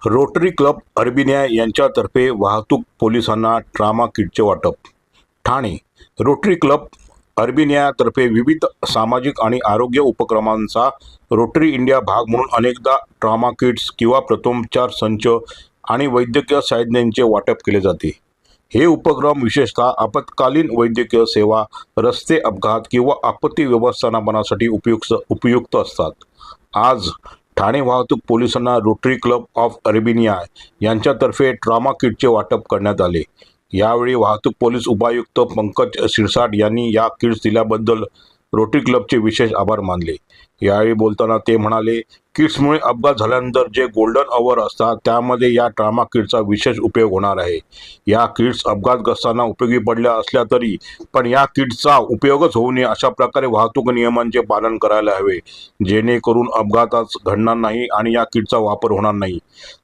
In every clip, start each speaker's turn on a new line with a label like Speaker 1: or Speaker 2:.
Speaker 1: Rotary club अर्बिनिया यांच्यातर्फे वाहतूक पोलिसांना ट्रामा किटचे वाटप. ठाणे रोटरी क्लब अर्बिनियातर्फे विविध सामाजिक आणि आरोग्य उपक्रमांचा रोटरी इंडिया भाग म्हणून अनेकदा ट्रामा किट्स किंवा प्रथमोपचार संच आणि वैद्यकीय साहित्यांचे वाटप केले जाते. हे उपक्रम विशेषतः आपत्कालीन वैद्यकीय सेवा, रस्ते अपघात किंवा आपत्ती व्यवस्थापनासाठी उपयुक्त असतात. आज ठाणे वाहतूक पोलिसांना रोटरी क्लब ऑफ अर्बिनिया यांच्यातर्फे ट्रामा किटचे वाटप करण्यात आले. यावेळी वाहतूक पोलीस उपायुक्त पंकज शिरसाट यांनी या किट्स दिल्याबद्दल रोटरी क्लबचे विशेष आभार मानले. यावेळी बोलताना ते म्हणाले, किट्समुळे अपघात झाल्यानंतर जे गोल्डन अवर असतात त्यामध्ये या ट्रामा किटचा विशेष उपयोग होणार आहे. या किट्स अपघातग्रस्तांना उपयोगी पडल्या असल्या तरी पण या किट्सचा उपयोगच होऊ नये अशा प्रकारे वाहतूक नियमांचे पालन करायला हवे, जेणेकरून अपघातच घडणार नाही आणि या किटचा वापर होणार नाही.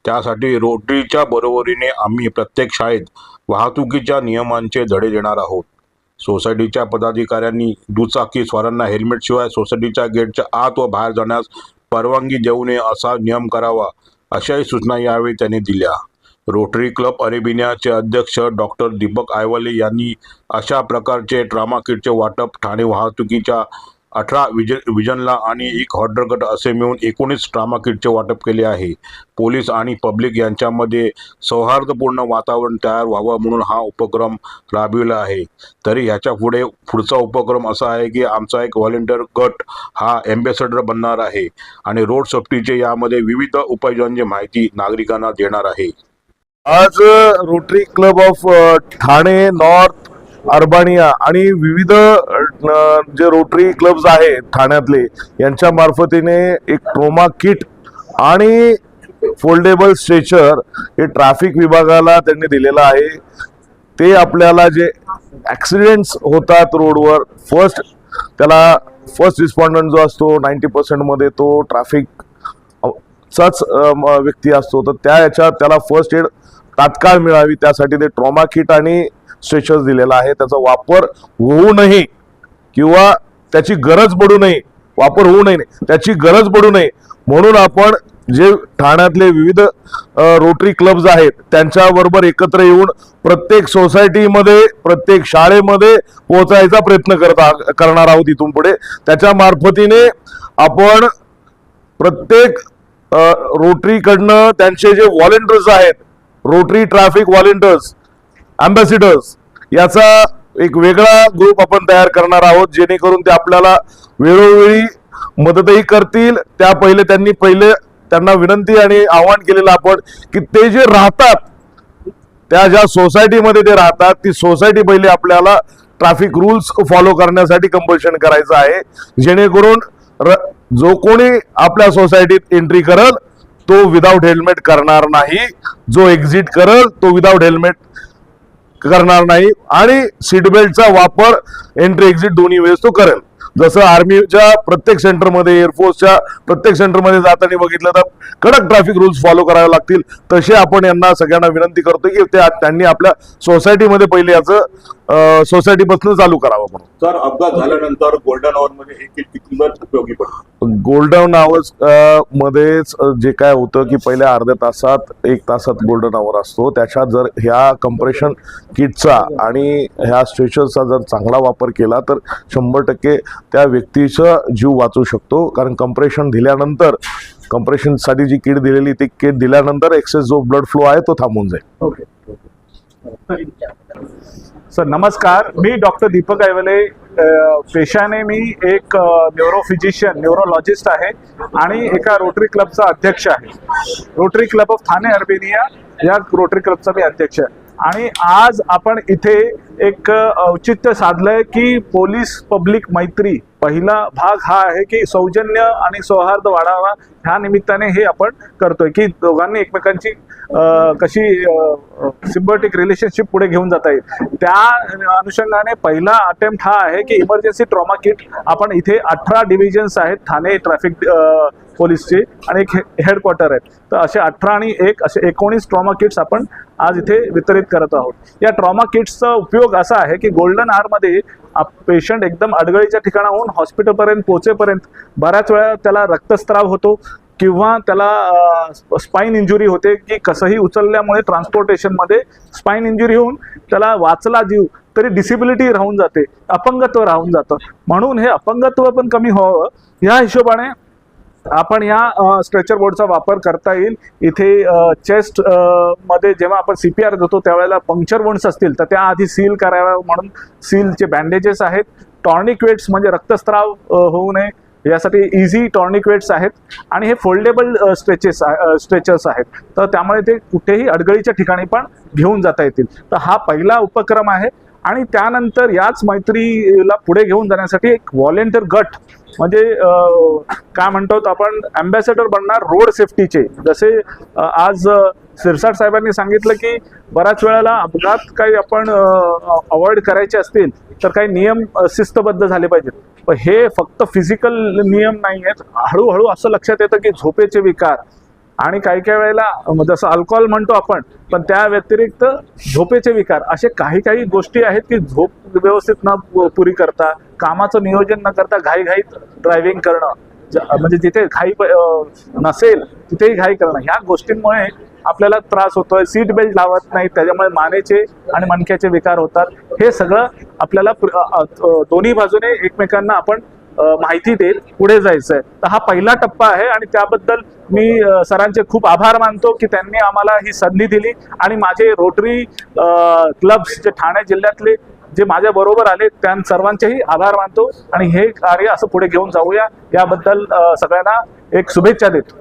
Speaker 1: त्यासाठी रोटरीच्या बरोबरीने आम्ही प्रत्येक शाळेत वाहतुकीच्या नियमांचे धडे देणार आहोत. सोसायटीच्या पदाधिकाऱ्यांनी दुचाकी स्वारांना हेल्मेटशिवाय सोसायटीच्या गेटच्या आत व बाहेर जाण्यास परवानगी देऊ नये असा नियम करावा, अशाही सूचना यावेळी त्यांनी दिल्या. रोटरी क्लब अर्बिनियाचे अध्यक्ष डॉक्टर दीपक आयवाले यांनी अशा प्रकारचे ट्रामा किटचे वाटप ठाणे वाहतुकीच्या 18 विजनला आणि एक हॉर्डर गट असे मिळून 19 ट्रामा किटचे वाटप केले आहे. पोलीस आणि पब्लिक यांच्यामध्ये सौहार्दपूर्ण वातावरण तयार व्हावं म्हणून हा उपक्रम राबविला आहे. तरी ह्याच्या पुढचा उपक्रम असा आहे की आमचा एक व्हॉलेंटियर गट हा एम्बेसडर बनणार आहे आणि रोड सेफ्टीचे यामध्ये विविध उपाययोजनांची माहिती नागरिकांना देणार आहे.
Speaker 2: आज Rotary Club of Thane north अर्बानिया आणि विविध जे रोटरी क्लब्स आहेत ठाण्यातले यांच्या मार्फतीने एक ट्रोमा किट आणि फोल्डेबल स्ट्रेचर हे ट्रॅफिक विभागाला त्यांनी दिलेलं आहे. ते आपल्याला जे ॲक्सिडेंट्स होतात रोडवर फर्स्ट रिस्पॉन्डंट जो असतो 90% मध्ये तो ट्रॅफिकचाच व्यक्ती असतो, तर त्याला फर्स्ट एड तात्काळ मिळावी त्यासाठी ते ट्रॉमा किट आणि स्ट्रेचर्स दिलेला आहे. त्याचा वापर होऊ नये किंवा त्याची गरज पडू नये, त्याची गरज पडू नये म्हणून आपण जे ठाण्यातले विविध रोटरी क्लब्स आहेत त्यांच्याबरोबर एकत्र येऊन प्रत्येक सोसायटीमध्ये, प्रत्येक शाळेमध्ये पोहोचायचा प्रयत्न करणार आहोत. इथून पुढे त्याच्या मार्फतीने आपण प्रत्येक रोटरीकडनं त्यांचे जे व्हॉलेंटियर्स आहेत, रोटरी ट्रॅफिक व्हॉलेंटियर्स अँबॅसिडर्स, याचा एक वेगळा ग्रुप आपण तयार करणार आहोत, जेणेकरून ते आपल्याला वेळोवेळी मदतही करतील. त्यांना विनंती आणि आवाहन केलेलं आपण की ते जे राहतात, त्या ज्या सोसायटीमध्ये ते राहतात ती सोसायटी पहिले आपल्याला ट्रॅफिक रूल्स फॉलो करण्यासाठी कंपल्शन करायचं आहे, जेणेकरून जो कोणी आपल्या सोसायटीत एंट्री करल तो विदाउट हेल्मेट करणार नाही, जो एक्झिट करल तो विदाउट हेल्मेट करणार नाही आणि सीट बेल्टचा वापर एंट्री एक्झिट दोन्ही वेळेस तो करेल. जसं आर्मीच्या प्रत्येक सेंटरमध्ये, एअरफोर्सच्या प्रत्येक सेंटरमध्ये जाताना बघितलं तर कडक ट्रॅफिक रूल्स फॉलो करावे लागतील, तसे आपण यांना सगळ्यांना विनंती करतो की त्यांनी आपल्या सोसायटीमध्ये पहिले याचं सोसायटीपासून चालू करावं. म्हणून
Speaker 1: सर, अपघात झाल्यानंतर गोल्डन आवर मध्ये हे किट किती उपयोगी पडतं?
Speaker 2: गोल्डन आवर्स मध्येच जे काय होतं की पहिल्या अर्ध्या तासात 1 तासात गोल्डन आवर असतो, त्याच्यात जर ह्या कंप्रेशन किटचा आणि ह्या स्ट्रेचरचा जर चांगला वापर केला तर 100% त्या व्यक्तीचा जीव वाचू शकतो. कारण कंप्रेशनसाठी जी किट दिलेली ती किट दिल्यानंतर एक्सेस जो ब्लड फ्लो आहे तो थांबून जाईल.
Speaker 3: ओके सर, नमस्कार. मी डॉक्टर दीपक आयवाले. पेशाने मी एक न्यूरोलॉजिस्ट आहे आणि एका रोटरी क्लबचा अध्यक्ष आहे. Rotary Club of Thane Urbania या रोटरी क्लबचा मी अध्यक्ष आहे. आणि आज आपण इथे एक औचित्य साधलंय की पोलीस पब्लिक मैत्री पहिला भाग हा आहे की सौजन्य आणि सौहार्द वाढावा, ह्या निमित्ताने हे आपण करतोय की दोघांनी एकमेकांची कशी सिम्बायोटिक रिलेशनशिप पुढे घेऊन जाता येईल. त्या अनुषंगाने पहिला अटेम्प्ट हा आहे की इमर्जन्सी ट्रॉमा किट आपण इथे 18 डिव्हिजन्स आहेत ठाणे ट्रॅफिक पोलीसचे आणि एक हेडक्वार्टर आहेत, तर असे 18 आणि 1 असे 19 ट्रॉमा किट्स आपण आज इथे वितरित करत आहोत. या ट्रॉमा किट्सचा उपयोग असा आहे की गोल्डन आवरमध्ये पेशंट एकदम अडगळीच्या ठिकाणाहून हॉस्पिटलपर्यंत पोहोचेपर्यंत बऱ्याच वेळा त्याला रक्तस्राव होतो किंवा त्याला स्पाईन इंजुरी होते की कसंही उचलल्यामुळे ट्रान्सपोर्टेशनमध्ये स्पाईन इंजुरी होऊन त्याला वाचला जीव तरी डिसेबिलिटी राहून जाते, अपंगत्व राहून जातं. म्हणून हे अपंगत्व पण कमी व्हावं या हिशोबाने आपण या स्ट्रेचर बोर्डचा वापर करता येईल. इथे चेस्ट मध्ये जेव्हा आपण CPR देतो त्यावेळेला पंक्चर वुंड्स असतील तर त्या आधी सील कराव्या म्हणून सीलचे बँडेजेस आहेत. टॉर्निक्वेट्स म्हणजे रक्तस्राव होऊ नये यासाठी इझी टॉर्निक्वेट्स आहेत आणि हे फोल्डेबल स्ट्रेचर्स आहेत, तर त्यामुळे ते कुठेही अडगळीच्या ठिकाणी पण घेऊन जाता येतील. तर हा पहिला उपक्रम आहे. आणि त्यानंतर याच मैत्रीला पुढे घेऊन जाण्यासाठी एक व्हॉलेंटियर गट म्हणजे काय म्हणतो आपण अँबॅसेडर बनणार रोड सेफ्टीचे. जसे आज सिरसाट साहेबांनी सांगितलं की बऱ्याच वेळेला अपघात काही आपण अवॉइड करायचे असतील तर काही नियम शिस्तबद्ध झाले पाहिजेत. पण हे फक्त फिजिकल नियम नाही आहेत. हळूहळू असं लक्षात येतं की झोपेचे विकार आणि काही वेळेला जसं अल्कोहोल म्हणतो आपण, पण त्या व्यतिरिक्त झोपेचे विकार असे काही गोष्टी आहेत की झोप व्यवस्थित न पुरी करता, कामाचं नियोजन न करता घाईघाईत ड्रायव्हिंग करणं, म्हणजे जिथे घाई नसेल तिथेही घाई करणं, ह्या गोष्टींमुळे आपल्याला त्रास होतोय. सीट बेल्ट लावत नाही त्याच्यामुळे मानेचे आणि मणक्याचे विकार होतात. हे सगळं आपल्याला दोन्ही बाजूने एकमेकांना आपण माहिती देत पुढे जायचंय. तर हा पहिला टप्पा आहे आणि त्याबद्दल मी सरांचे खूप आभार मानतो की त्यांनी आम्हाला ही संधी दिली आणि माझे रोटरी क्लब्स जे ठाणे जिल्ह्यातले जे माझ्या बरोबर आले त्या सर्वांचेही आभार मानतो आणि हे कार्य असं पुढे घेऊन जाऊया याबद्दल सगळ्यांना एक शुभेच्छा देतो.